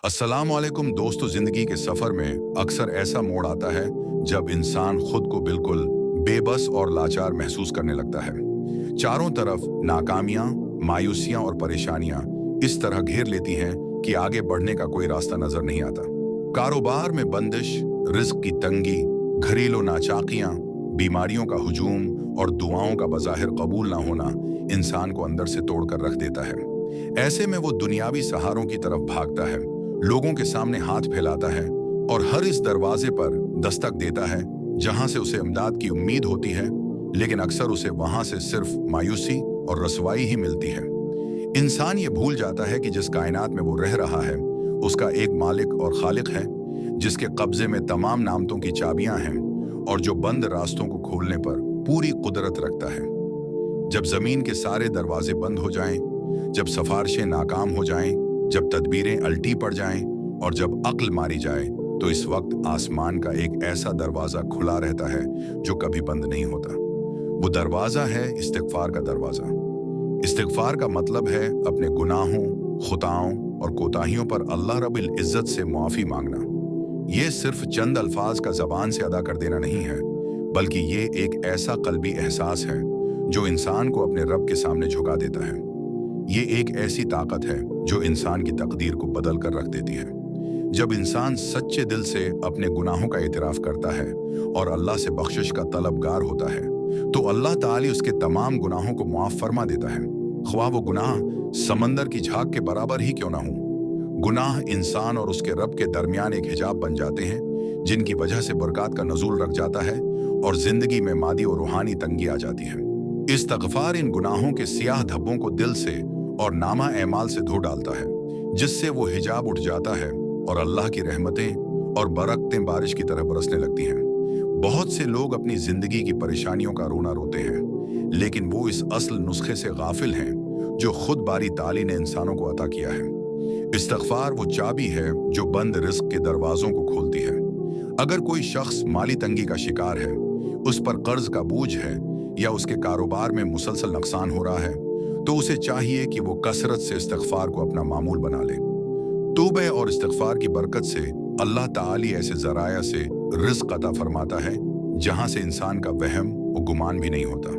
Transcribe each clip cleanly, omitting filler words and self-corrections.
अस्सलाम वालेकुम दोस्तों। जिंदगी के सफर में अक्सर ऐसा मोड़ आता है जब इंसान खुद को बिल्कुल बेबस और लाचार महसूस करने लगता है। चारों तरफ नाकामियां, मायूसियां और परेशानियां इस तरह घेर लेती हैं कि आगे बढ़ने का कोई रास्ता नजर नहीं आता। कारोबार में बंदिश, रिस्क की तंगी, घरेलू नाचाकियां, बीमारियों का हुजूम और दुआओं का बज़ाहिर कबूल ना होना इंसान को अंदर से तोड़कर रख देता है। ऐसे में वो दुनियावी सहारों की तरफ भागता है, लोगों के सामने हाथ फैलाता है और हर इस दरवाजे पर दस्तक देता है जहां से उसे इमदाद की उम्मीद होती है, लेकिन अक्सर उसे वहां से सिर्फ मायूसी और रसवाई ही मिलती है। इंसान ये भूल जाता है कि जिस कायनात में वो रह रहा है उसका एक मालिक और खालिक है, जिसके कब्जे में तमाम नामतों की चाबियां हैं और जो बंद रास्तों को खोलने पर पूरी कुदरत रखता है। जब जमीन के सारे दरवाजे बंद हो जाएं, जब सिफारिशें नाकाम हो जाएं, जब तदबीरें अल्टी पड़ जाएं और जब अक्ल मारी जाए, तो इस वक्त आसमान का एक ऐसा दरवाजा खुला रहता है जो कभी बंद नहीं होता। वो दरवाजा है इस्तिगफार का दरवाजा। इस्तिगफार का मतलब है अपने गुनाहों, खुताओं और कोताहियों पर अल्लाह रब्बुल इज्जत से मुआफी मांगना। ये सिर्फ चंद अल्फाज का जबान से अदा कर देना नहीं है, बल्कि ये एक ऐसा कल्बी एहसास है जो इंसान को अपने रब के सामने झुका देता है। ये एक ऐसी ताकत है जो इंसान की तकदीर को बदल कर रख देती है। जब इंसान सच्चे दिल से अपने गुनाहों का इतराफ करता है और अल्लाह से बख्शिश का तलबगार होता है, तो अल्लाह ताली उसके तमाम गुनाहों को मुआफ फरमा देता है, ख्वाह वो गुनाह समंदर की झाग के बराबर ही क्यों ना हो। गुनाह इंसान और उसके रब के दरमियान एक हिजाब बन जाते हैं, जिनकी वजह से बरकत का नजूल रख जाता है और जिंदगी में मादी और रूहानी तंगी आ जाती है। इस्तिगफार इन गुनाहों के सियाह धब्बों को दिल से और नामा एमाल से धो डालता है, जिससे वो हिजाब उठ जाता है और अल्लाह की रहमतें और बरकतें बारिश की तरह बरसने लगती हैं। बहुत से लोग अपनी जिंदगी की परेशानियों का रोना रोते हैं, लेकिन वो इस असल नुस्खे से गाफिल हैं जो खुद बारी ताली ने इंसानों को अता किया है। इस्तिगफार वो चाबी है जो बंद रिस्क के दरवाजों को खोलती है। अगर कोई शख्स माली तंगी का शिकार है, उस पर कर्ज का बोझ है या उसके कारोबार में मुसलसल नुकसान हो रहा है, तो उसे चाहिए कि वो कसरत से इस्तिगफार को अपना मामूल बना ले। तौबे और इस्तिगफार की बरकत से अल्लाह ताली ऐसे जराया से रिस्क अता फरमाता है जहां से इंसान का वहम और गुमान भी नहीं होता।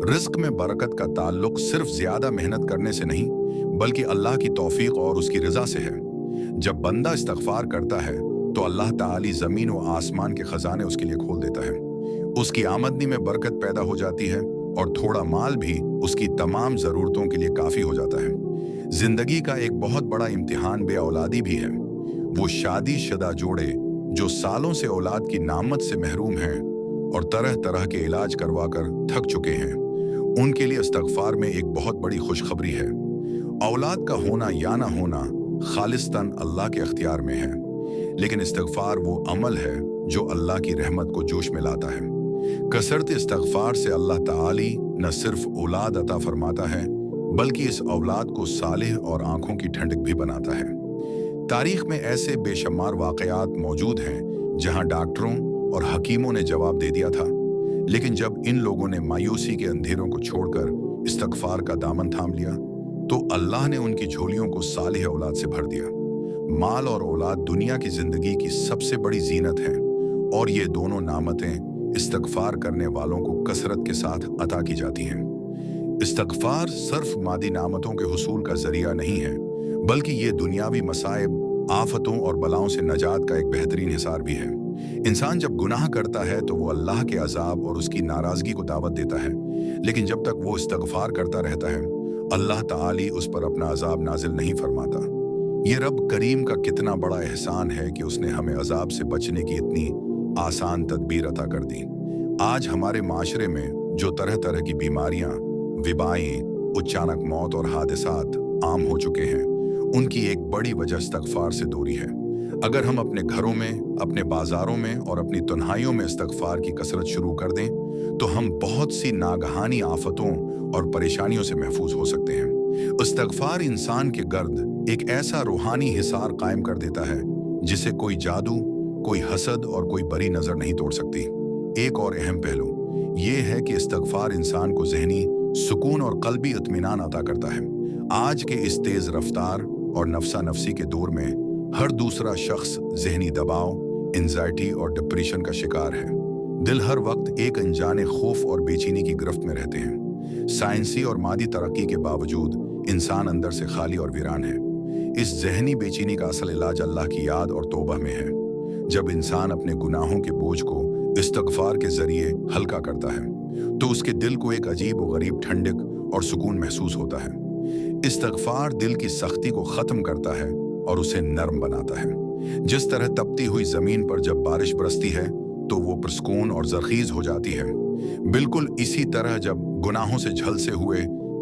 रिस्क में बरकत का ताल्लुक सिर्फ ज्यादा मेहनत करने से नहीं, बल्कि अल्लाह की तौफीक और उसकी रजा से है। जब बंदा इस्तिगफार करता है तो अल्लाह ताली जमीन व आसमान के खजाने उसके लिए खोल देता है। उसकी आमदनी में बरकत पैदा हो जाती है और थोड़ा माल भी उसकी तमाम जरूरतों के लिए काफी हो जाता है। जिंदगी का एक बहुत बड़ा इम्तिहान बे औलादी भी है। वो शादी शुदा जोड़े जो सालों से औलाद की नामत से महरूम हैं और तरह तरह के इलाज करवा कर थक चुके हैं, उनके लिए इस्तिगफार में एक बहुत बड़ी खुशखबरी है। औलाद का होना या ना होना खालिस्तन अल्लाह के अख्तियार में है, लेकिन इस्तिगफार वो अमल है जो अल्लाह की रहमत को जोश में लाता है। कसरत इस्तिगफार से अल्लाह ताली न सिर्फ औलाद अता फरमाता है, बल्कि इस औलाद को सालेह और आंखों की ठंडक भी बनाता है। तारीख में ऐसे बेशुमार वाकयात मौजूद हैं जहां डॉक्टरों और हकीमों ने जवाब दे दिया था, लेकिन जब इन लोगों ने मायूसी के अंधेरों को छोड़कर इस्तिगफार का दामन थाम लिया, तो अल्लाह ने उनकी झोलियों को सालेह औलाद से भर दिया। माल और औलाद दुनिया की जिंदगी की सबसे बड़ी जीनत है, और ये दोनों नामतें इस्तिगफार करने वालों को कसरत के साथ अता की जाती हैं। इस्तिगफार सिर्फ मादी नामतों के हुसूल का जरिया नहीं है, बल्कि ये दुनियावी मसाइब, आफतों और बलाओं से नजात का एक बेहतरीन हिसार भी है। इंसान जब गुनाह करता है तो वो अल्लाह के अजाब और उसकी नाराजगी को दावत देता है, लेकिन जब तक वो इस्तिगफार करता रहता है, अल्लाह ताली उस पर अपना अजाब नाजिल नहीं फरमाता। ये रब करीम का कितना बड़ा एहसान है कि उसने हमें अजाब से बचने की इतनी आसान तदबीर अता कर दी। आज हमारे माशरे में जो तरह तरह की बीमारियां, विबाएं, अचानक मौत और हादसात आम हो चुके हैं, उनकी एक बड़ी वजह इस्तिगफार से दूरी है। अगर हम अपने घरों में, अपने बाजारों में और अपनी तन्हाइयों में इस्तिगफार की कसरत शुरू कर दें, तो हम बहुत सी नागहानी आफतों और परेशानियों से महफूज हो सकते हैं। इस्तिगफार इंसान के गर्द एक ऐसा रूहानी हिसार कायम कर देता है जिसे कोई जादू, कोई हसद और कोई बरी नजर नहीं तोड़ सकती। एक और अहम पहलू ये है कि इस्तिगफार इंसान को ज़हनी सुकून और कल्बी इत्मीनान अता करता है। आज के इस तेज रफ्तार और नफसा नफसी के दौर में हर दूसरा शख्स जहनी दबाव, एंजाइटी और डिप्रेशन का शिकार है। दिल हर वक्त एक अनजाने खौफ और बेचैनी की गिरफ्त में रहते हैं। साइंसी और मादी तरक्की के बावजूद इंसान अंदर से खाली और वीरान है। इस जहनी बेचैनी का असल इलाज अल्लाह की याद और तौबा में है। जब इंसान अपने गुनाहों के बोझ को इस्तगफार के जरिए हल्का करता है तो उसके दिल को एक अजीब और गरीब ठंडक और सुकून महसूस होता है। इस्तगफार दिल की सख्ती को खत्म करता है और उसे नरम बनाता है। जिस तरह तपती हुई जमीन पर जब बारिश बरसती है तो वो पुरस्कून और जरखीज हो जाती है, बिल्कुल इसी तरह जब गुनाहों से झलसे हुए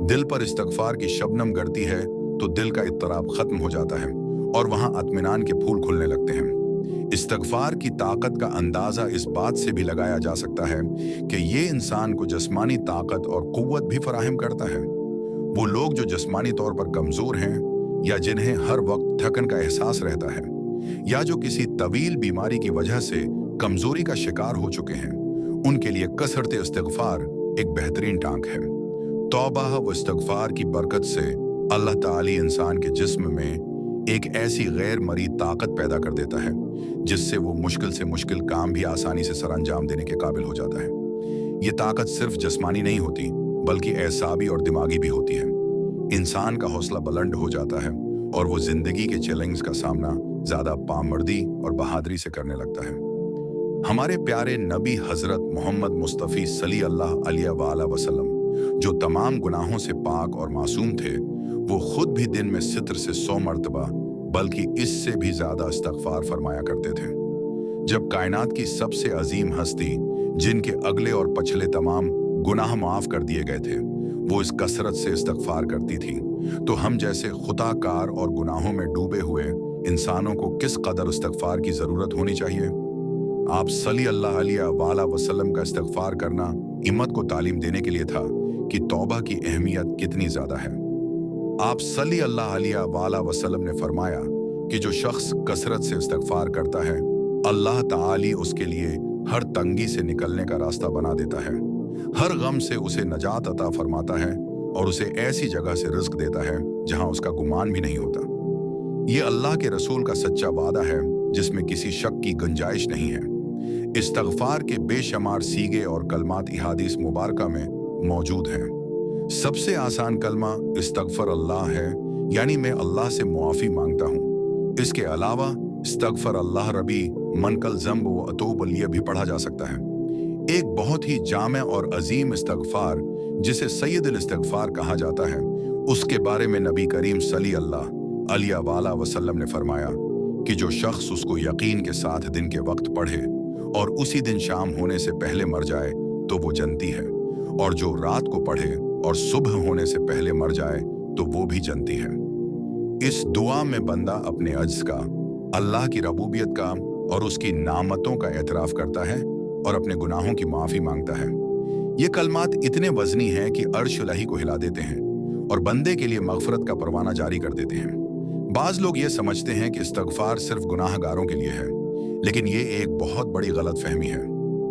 दिल पर इस्तगफार की शबनम गड़ती है तो दिल का इत्तराब खत्म हो जाता है और वहां इत्मीनान के फूल खुलने लगते हैं। इस्तगफार की ताकत का अंदाजा इस बात से भी लगाया जा सकता है कि ये इंसान को जिस्मानी ताकत और कुव्वत भी फराहम करता है। वो लोग जो जिस्मानी तौर पर कमजोर हैं या जिन्हें हर वक्त थकन का एहसास रहता है या जो किसी तवील बीमारी की वजह से कमजोरी का शिकार हो चुके हैं, उनके लिए कसरत इस्तगफार एक बेहतरीन टांक है। तौबा व इस्तगफार की बरकत से अल्लाह ताला इंसान के जिस्म में एक ऐसी गैर मरी ताकत पैदा कर देता है जिससे वो मुश्किल से मुश्किल काम भी आसानी से सरअंजाम देने के काबिल हो जाता है। ये ताकत सिर्फ जिस्मानी नहीं होती बल्कि एसाबी और दिमागी भी होती है। इंसान का हौसला बुलंद हो जाता है और वो जिंदगी के चैलेंज का सामना ज्यादा पामर्दी और बहादुरी से करने लगता है। हमारे प्यारे नबी हजरत मोहम्मद मुस्तफ़ी सल्लल्लाहु अलैहि वसल्लम जो तमाम गुनाहों से पाक और मासूम थे, वो खुद भी दिन में सित्र से 100 मरतबा बल्कि इससे भी ज्यादा इस्तगफार फरमाया करते थे। जब कायनात की सबसे अजीम हस्ती जिनके अगले और पछले तमाम गुनाह माफ कर दिए गए थे वो इस कसरत से इस्तगफार करती थी, तो हम जैसे खुताकार और गुनाहों में डूबे हुए इंसानों को किस कदर इस्तगफार की जरूरत होनी चाहिए। आप सल्लल्लाहु अलैहि वसल्लम का इस्तगफार करना हिम्मत को तालीम देने के लिए था कि तौबा की अहमियत कितनी ज्यादा है। आप सल्लल्लाहु अलैहि वसल्लम ने फरमाया कि जो शख्स कसरत से इस्तगफार करता है अल्लाह ताला उसके लिए हर तंगी से निकलने का रास्ता बना देता है, हर गम से उसे नजात अता फरमाता है और उसे ऐसी जगह से रिज़्क देता है जहां उसका गुमान भी नहीं होता। ये अल्लाह के रसूल का सच्चा वादा है जिसमें किसी शक की गुंजाइश नहीं है। इस्तगफार के बेशुमार सीगे और कलमात इहादीस मुबारका में मौजूद हैं। सबसे आसान कलमा इस्तगफर अल्लाह है, यानी मैं अल्लाह से मुआफ़ी मांगता हूँ। इसके अलावा इस्तगफर अल्लाह रबी मनकल ज़ंब व अतूब इलैह भी पढ़ा जा सकता है। एक बहुत ही जामे और अजीम इस्तगफार जिसे सैयदुल इस्तगफार कहा जाता है, उसके बारे में नबी करीम सल्लल्लाहु अलैहि वसल्लम ने फरमाया कि जो शख्स उसको यकीन के साथ दिन के वक्त पढ़े और उसी दिन शाम होने से पहले मर जाए तो वो जन्नती है, और जो रात को पढ़े और सुबह होने से पहले मर जाए तो वो भी जन्नती है। इस दुआ में बंदा अपने अज्ज का, अल्लाह की रबूबियत का और उसकी नामतों का एतराफ़ करता है और अपने गुनाहों की माफ़ी मांगता है। ये कलमात इतने वज़नी हैं कि अर्श इलाही को हिला देते हैं और बंदे के लिए मग़फ़रत का परवाना जारी कर देते हैं। बाज़ लोग ये समझते हैं कि इस्तगफार सिर्फ गुनाहगारों के लिए है, लेकिन ये एक बहुत बड़ी गलत फहमी है।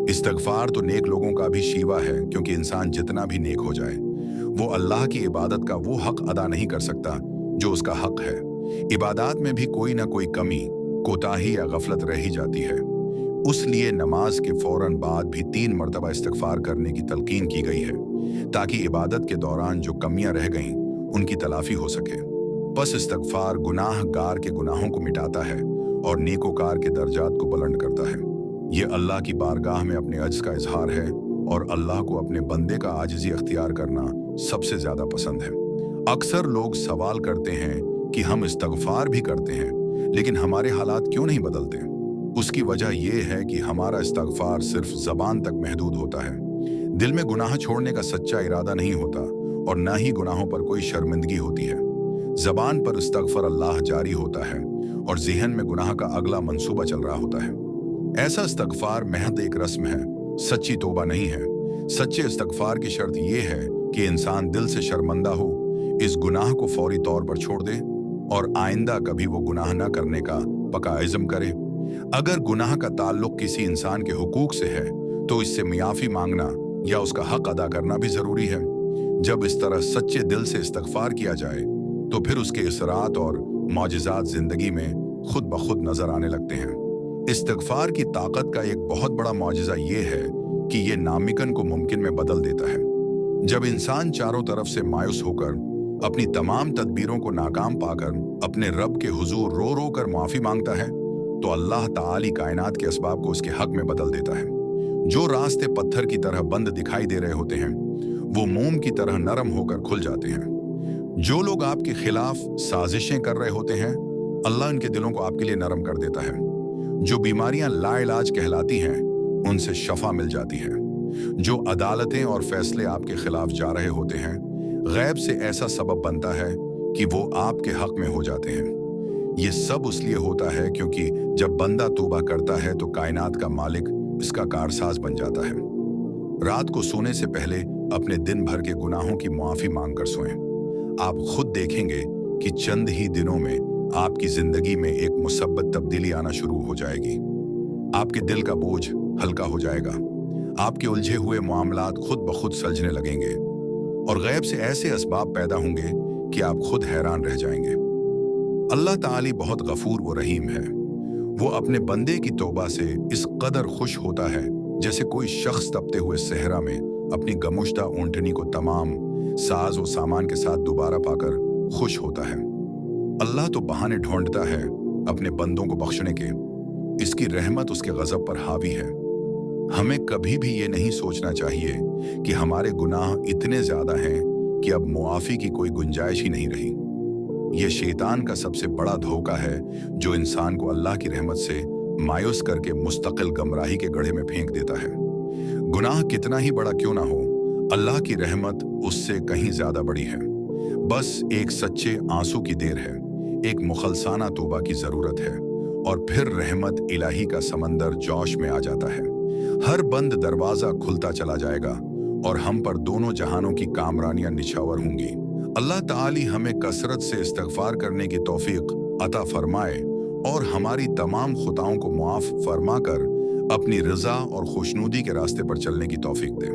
इस्तगफार तो नेक लोगों का भी शीवा है, क्योंकि इंसान जितना भी नेक हो जाए वो अल्लाह की इबादत का वो हक अदा नहीं कर सकता जो उसका हक है। इबादत में भी कोई ना कोई कमी, कोताही या गफलत रह ही जाती है। उसलिए नमाज के फौरन बाद भी 3 मरतबा इस्तगफार करने की तलकीन की गई है ताकि इबादत के दौरान जो कमियां रह गईं उनकी तलाफी हो सके। बस इस्तगफार गुनाहगार के गुनाहों को मिटाता है और नेकोकार के दर्जात को बुलंद करता है। ये अल्लाह की बारगाह में अपने अज्ज का इजहार है और अल्लाह को अपने बंदे का आजिज़ी अख्तियार करना सबसे ज्यादा पसंद है। अक्सर लोग सवाल करते हैं कि हम इस्तगफार भी करते हैं लेकिन हमारे हालात क्यों नहीं बदलते। उसकी वजह यह है कि हमारा इस्तगफार सिर्फ ज़बान तक महदूद होता है। दिल में गुनाह छोड़ने का सच्चा इरादा नहीं होता और न ही गुनाहों पर कोई शर्मिंदगी होती है। ज़बान पर इस्तगफर अल्लाह जारी होता है और ज़हन में गुनाह का अगला मंसूबा चल रहा होता है। ऐसा इस्तगफार महज एक रस्म है, सच्ची तौबा नहीं है। सच्चे इस्तगफार की शर्त यह है कि इंसान दिल से शर्मिंदा हो, इस गुनाह को फौरी तौर पर छोड़ दे और आइंदा कभी वो गुनाह न करने का पक्का इज़्म करे। अगर गुनाह का ताल्लुक किसी इंसान के हुकूक से है तो इससे मियाफ़ी मांगना या उसका हक अदा करना भी ज़रूरी है। जब इस तरह सच्चे दिल से इस्तगफार किया जाए तो फिर उसके इसरात और मौजिज़ात ज़िंदगी में खुद ब खुद नजर आने लगते हैं। इस्तिगफार की ताकत का एक बहुत बड़ा मौजज़ा ये है कि ये नामुमकिन को मुमकिन में बदल देता है। जब इंसान चारों तरफ से मायूस होकर अपनी तमाम तदबीरों को नाकाम पाकर अपने रब के हुजूर रो रो कर माफ़ी मांगता है, तो अल्लाह ताली कायनात के असबाब को उसके हक में बदल देता है। जो रास्ते पत्थर की तरह बंद दिखाई दे रहे होते हैं, वो मोम की तरह नरम होकर खुल जाते हैं। जो लोग आपके खिलाफ साजिशें कर रहे होते हैं, अल्लाह उनके दिलों को आपके लिए नरम कर देता है। जो बीमारियां लाइलाज कहलाती हैं, उनसे शफा मिल जाती है। जो अदालतें और फैसले आपके खिलाफ जा रहे होते हैं, गैब से ऐसा सबब बनता है कि वो आपके हक में हो जाते हैं। ये सब इसलिए होता है क्योंकि जब बंदा तौबा करता है तो कायनात का मालिक इसका कारसाज बन जाता है। रात को सोने से पहले अपने दिन भर के गुनाहों की मुआफी मांगकर सोएं। आप खुद देखेंगे कि चंद ही दिनों में आपकी जिंदगी में एक मुसब्बत तब्दीली आना शुरू हो जाएगी। आपके दिल का बोझ हल्का हो जाएगा। आपके उलझे हुए मामलात खुद ब खुद सुलझने लगेंगे और गैब से ऐसे असबाब पैदा होंगे कि आप खुद हैरान रह जाएंगे। अल्लाह ताली बहुत गफूर व रहीम है। वो अपने बंदे की तौबा से इस कदर खुश होता है जैसे कोई शख्स तपते हुए सहरा में अपनी गमुश्ता ऊंटनी को तमाम साज व सामान के साथ दोबारा पाकर खुश होता है। अल्लाह तो बहाने ढूंढता है अपने बंदों को बख्शने के। इसकी रहमत उसके गजब पर हावी है। हमें कभी भी ये नहीं सोचना चाहिए कि हमारे गुनाह इतने ज्यादा हैं कि अब मुआफी की कोई गुंजाइश ही नहीं रही। यह शैतान का सबसे बड़ा धोखा है जो इंसान को अल्लाह की रहमत से मायूस करके मुस्तकिल गमराही के गड्ढे में फेंक देता है। गुनाह कितना ही बड़ा क्यों ना हो, अल्लाह की रहमत उससे कहीं ज्यादा बड़ी है। बस एक सच्चे आंसू की देर है, एक मुखलसाना तौबा की जरूरत है और फिर रहमत इलाही का समंदर जोश में आ जाता है। हर बंद दरवाजा खुलता चला जाएगा और हम पर दोनों जहानों की कामरानियां निछावर होंगी। अल्लाह ताली हमें कसरत से इस्तिगफार करने की तौफीक अता फरमाए और हमारी तमाम खुताओं को मुआफ फरमा कर अपनी रजा और खुशनुदी के रास्ते पर चलने की तौफीक दे।